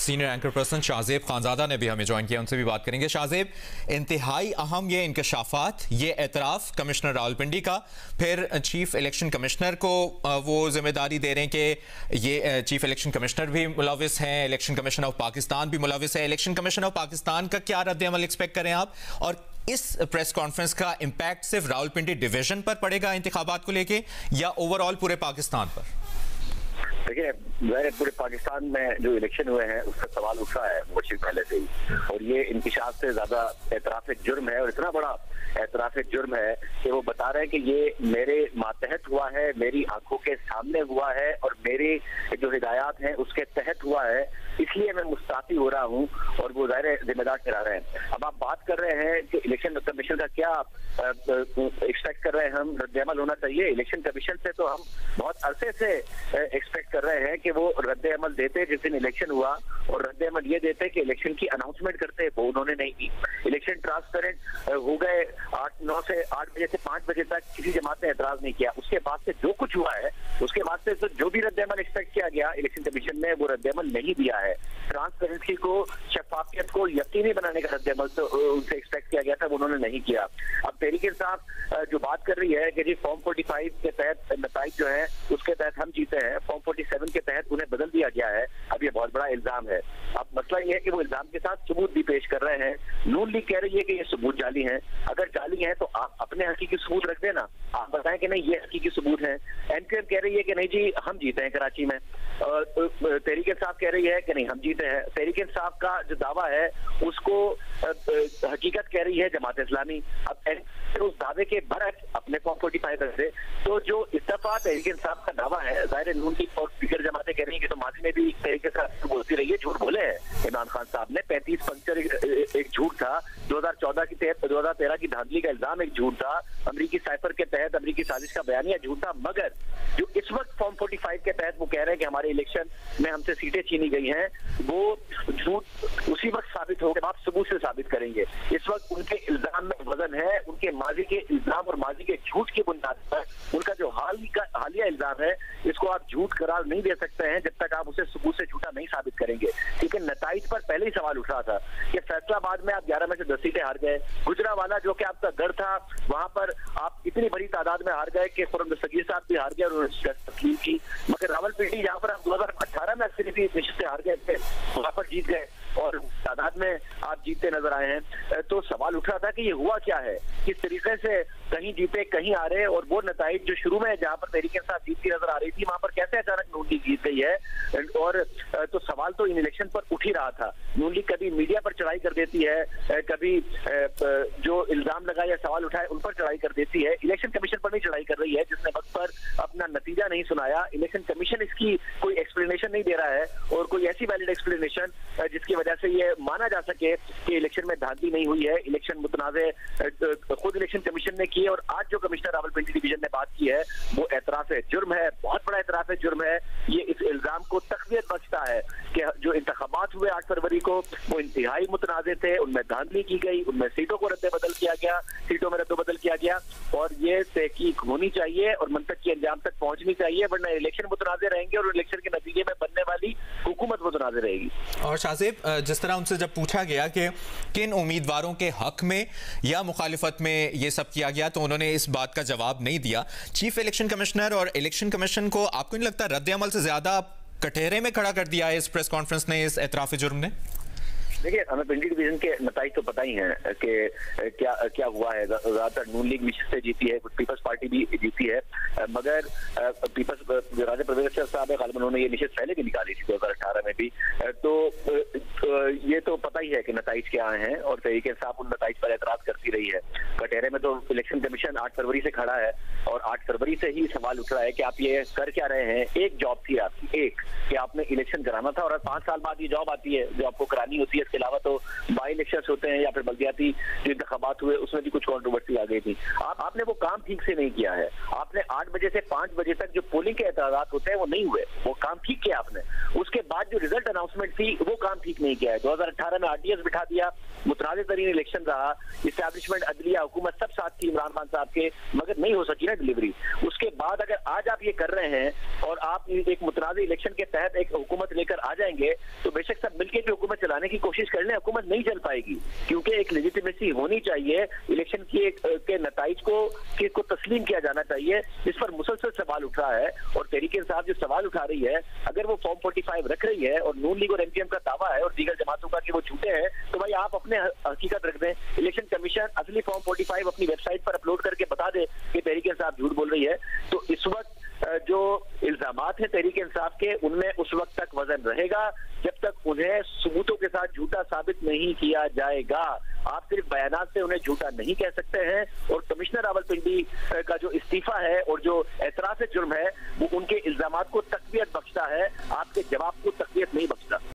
Senior anchor person Shahzeb Khanzada ने भी हमें ज्वाइन किया, उनसे भी बात करेंगे। शाहजेब, इंतहाई अहम ये इंकशाफात, ये एतराफ़ कमिश्नर रावलपिंडी का, फिर चीफ इलेक्शन कमिश्नर को वो जिम्मेदारी दे रहे हैं कि ये चीफ इलेक्शन कमिश्नर भी मुलविस हैं, इलेक्शन कमीशन ऑफ पाकिस्तान भी मुलविस है। इलेक्शन कमीशन ऑफ पाकिस्तान का क्या रद्द-ए-अमल एक्सपेक्ट करें आप, और इस प्रेस कॉन्फ्रेंस का इम्पैक्ट सिर्फ रावलपिंडी डिवीजन पर पड़ेगा इंतखाबात को लेके, या ओवरऑल पूरे पाकिस्तान पर? देखिए, पूरे पाकिस्तान में जो इलेक्शन हुए हैं उसका सवाल उठा है मुझे पहले से ही, और ये इंकिशाफ से ज्यादा एतराफ़ जुर्म है, और इतना बड़ा एतराफ़ जुर्म है कि वो बता रहे हैं कि ये मेरे मातहत हुआ है, मेरी आंखों के सामने हुआ है, और मेरी जो हिदायत हैं उसके तहत हुआ है, इसलिए मैं मुस्ताफी हो रहा हूँ, और वो ज़ाहिर जिम्मेदार ठहरा रहे हैं। अब आप बात कर रहे हैं कि इलेक्शन कमीशन का क्या एक्सपेक्ट कर रहे हैं हम, रद्द-ए-अमल होना चाहिए। इलेक्शन कमीशन से तो हम बहुत अरसे से एक्सपेक्ट कर रहे हैं कि वो रद्द-ए-अमल देते जिस दिन इलेक्शन हुआ, और रद्द-ए-अमल ये देते कि इलेक्शन की अनाउंसमेंट करते, वो उन्होंने नहीं की। इलेक्शन ट्रांसपेरेंट हो गए 9 से 8 बजे से 5 बजे तक, किसी जमात ने एतराज नहीं किया। उसके बाद से जो कुछ हुआ है उसके बाद से तो जो भी रद्द-ए-अमल एक्सपेक्ट किया गया इलेक्शन कमीशन ने वो रद्द-ए-अमल नहीं दिया है। ट्रांसपेरेंसी को, शफाफियत को यकीनी बनाने का रद्द-ए-अमल तो उनसे एक्सपेक्ट किया गया था, वो उन्होंने नहीं किया। अब तहरीक इंसाफ जो बात कर रही है कि जी फॉर्म 45 के तहत नताइज जो है उसके तहत हम जीते हैं, फॉर्म 47 के तहत उन्हें बदल दिया गया है, अब ये बहुत बड़ा इल्जाम है। अब मसला ये है कि वो इल्जाम के साथ सबूत भी पेश कर रहे हैं। नून लीग कह रही है कि ये सबूत जाली हैं। अगर जाली हैं तो आप अपने हकीकी सबूत रख देना, आप बताएं कि नहीं ये हकीकी सबूत हैं। एनकेएम कह रही है कि नहीं जी हम जीते हैं कराची में, तहरीक इंसाफ कह रही है कि नहीं हम जीते हैं। तहरीक इंसाफ का जो दावा है उसको हकीकत कह रही है जमात इस्लामी। अब उस दावे के बरक्स अपने फॉर्म 45 रख दे, तो जो इस्तीफा तहरीक इंसाफ का दावा है, ज़ाहिर नून लीग और दीगर जमातें कह रही है कि तो माजी में भी तरीके से बोलती रही है, झूठ बोले हैं इमरान खान साहब ने। 35 पंक्चर एक झूठ था, 2014 की 2013 की धांधली का इल्जाम एक झूठ था, अमरीकी साइफर के तहत अमरीकी साजिश का बयानिया झूठ था। मगर जो इस वक्त फॉर्म 45 के तहत वो कह रहे हैं कि हमारे इलेक्शन में हमसे सीटें छीनी गई हैं, वो झूठ उसी वक्त साबित होगा जब आप सबूत से साबित करेंगे। इस वक्त उनके इल्जाम में वजन है, उनके माजी के इल्जाम और माजी के झूठ की बुनियाद पर उनका जो हालिया इल्जाम है इसको आप झूठ करार नहीं दे सकते हैं जब तक आप उसे सबूत से झूठा नहीं साबित करेंगे। ठीक है, नताइज पर पहले ही सवाल उठ रहा था कि फैसलाबाद में आप 11 में से 10 सीटें हार गए, गुजरावाला जो कि आपका गढ़ था वहां पर आप इतनी बड़ी तादाद में हार गए कि खुर्रम दस्तगीर साहब भी हार गए और उन्होंने तस्लीम की। मगर रावलपिंडी जहाँ पर आप 2018 में अक्सर निश्चित से हार गए थे वहां पर जीत गए और तादाद में आप जीतते नजर आए हैं। तो सवाल उठ रहा था कि ये हुआ क्या है, किस तरीके से कहीं जीते कहीं हारे, और वो नताइज जो शुरू में जहां पर तहरीक इंसाफ जीतती नजर आ रही थी वहां पर कैसे अचानक नून लीग जीत गई है। और तो सवाल तो इन इलेक्शन पर उठ ही रहा था। नून लीग कभी मीडिया पर चढ़ाई कर देती है, कभी जो इल्जाम लगाए या सवाल उठाए उन पर चढ़ाई कर देती है, इलेक्शन कमीशन पर नहीं चढ़ाई कर रही है जिसने वक्त पर अपना नतीजा नहीं सुनाया। इलेक्शन कमीशन इसकी कोई एक्सप्लेनेशन नहीं दे रहा है, और कोई ऐसी वैलिड एक्सप्लेनेशन जिसकी वजह से ये माना जा सके कि इलेक्शन में धांधली नहीं हुई है, इलेक्शन मुतनाज़े खुद इलेक्शन कमीशन ने किए। और आज जो कमिश्नर रावलपिंडी डिवीजन ने बात की है वो एतराफ़ जुर्म है, बहुत बड़ा एतराफ़ जुर्म है। ये इस इल्जाम को तक़वियत बख्शता है कि जो इंतखाबात हुए 8 फरवरी को वो इंतहाई मुतनाज़े थे, उनमें धांधली की गई, उनमें सीटों को रद्द-ए-बदल किया गया, सीटों में रद्द-ए-बदल किया गया, और ये तहकीक होनी चाहिए और मंतक की अंजाम तक पहुंचनी चाहिए, वरना इलेक्शन मुतनाज़े रहेंगे और इलेक्शन के नतीजे में बनने वाली हुकूमत मुतनाज़े रहेगी। और शाहजेब, जिस तरह उनसे जब पूछा गया कि किन उम्मीदवारों के हक में या मुखालिफत में ये सब किया गया तो उन्होंने इस बात का जवाब नहीं दिया। चीफ इलेक्शन कमिश्नर और इलेक्शन कमीशन को आपको नहीं लगता रद्द-ए-अमल से ज्यादा कटहरे में खड़ा कर दिया है इस प्रेस कॉन्फ्रेंस ने, इस एतराफ़ जुर्म ने? देखिए, हमें पिंडी डिवीजन के नताइज तो पता ही हैं कि क्या हुआ है। ज्यादातर नून लीग निश्चित से जीती है, कुछ पीपल्स पार्टी भी जीती है, मगर पीपल्स राजा परवेज अख्तर साहब है गालिबन, उन्होंने ये निश्चित पहले भी निकाली थी 2018 में भी। तो ये तो पता ही है कि नताइज क्या हैं, और तरीके से आप उन नताइज पर एतराज करती रही है। कटहरे में तो इलेक्शन कमीशन 8 फरवरी से खड़ा है, और 8 फरवरी से ही सवाल उठ रहा है कि आप ये कर क्या रहे हैं। एक जॉब थी आपकी, एक कि आपने इलेक्शन कराना था, और 5 साल बाद ये जॉब आती है जो आपको करानी होती है। इसके अलावा तो बाई इलेक्शंस होते हैं या फिर बल्दियाती जो इंतखाबात हुए उसमें भी कुछ कंट्रोवर्सी आ गई थी। आपने वो काम ठीक से नहीं किया है। आपने 8 बजे से 5 बजे तक जो पोलिंग के एतराज़ात होते हैं वो नहीं हुए, वो काम ठीक किया आपने। उसके बाद जो रिजल्ट अनाउंसमेंट थी वो काम ठीक नहीं किया है। 2018 में आरटीएस बिठा दिया, मुतनाज़े तरीन इलेक्शन रहा, इस्टेब्लिशमेंट, अदलिया, हुकूमत सब साथ थी इमरान खान साहब के, मगर नहीं हो सकी ना डिलीवरी। उसके बाद अगर आज आप ये कर रहे हैं और आप एक मुतनाज़ इलेक्शन के तहत एक हुकूमत लेकर आ जाएंगे तो बेशक सब मिलकर भी हुकूमत चलाने की कोशिश कर लें, हुकूमत नहीं चल पाएगी, क्योंकि एक लेजिटिमेसी होनी चाहिए, इलेक्शन के नताइज को तस्लीम किया जाना चाहिए। इस पर मुसलसल सवाल उठ रहा है और तहरीक इंसाफ जो सवाल उठा रही है, अगर वो फॉर्म 45 रख रही है और नून लीग और एमपीएम का दावा है और दीगर जमातों का कि वो झूठे हैं, तो भाई आप अपने हकीकत रख दें। इलेक्शन कमीशन असली फॉर्म 45 अपनी वेबसाइट पर अपलोड करके बता दे कि तहरीक इंसाफ झूठ बोल रही है। तो इस वक्त जो इल्जामात हैं तहरीक इंसाफ के, उनमें उस वक्त तक वजन रहेगा जब तक उन्हें सबूतों के साथ झूठा साबित नहीं किया जाएगा। आप सिर्फ बयानात से उन्हें झूठा नहीं कह सकते हैं। और कमिश्नर रावलपिंडी का जो इस्तीफा है और जो एतराफ़ जुर्म है वो उनके इल्जामात को तक़वियत बख्शता है, आपके जवाब को तक़वियत नहीं बख्शता।